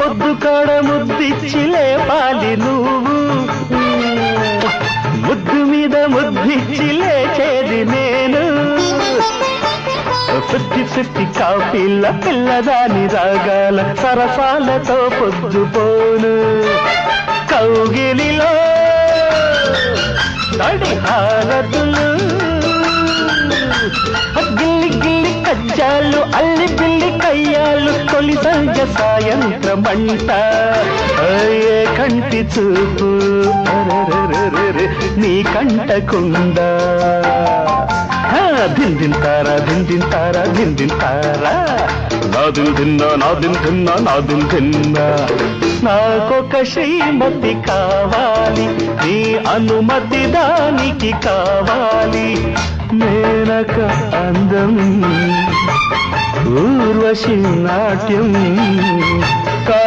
పొద్దు కాడ ముద్దిచ్చి లేపాలి నువ్వు ముద్దు మీద ముద్దిచ్చి లేచేది నేను ఫిఫ్టీ ఫిఫ్టీ కాఫీల పిల్లదాని రాగాల సరసాలతో పొద్దుపోను కౌగిలిలో తడి హారతులు గిల్లి గిల్లి కజ్జాలు అల్లి బిల్లి కయ్యాలు తొలి సంజ సాయంత్రమంట ఏ కంటి చూపు నీ కంటకుండా దిందింతారా దిందింతారా దిందింతారా నాదింతిన్నా నాకొక శ్రీమతి కావాలి నీ అనుమతి దానికి కావాలి మేనక అందం ఊర్వశి నాట్యం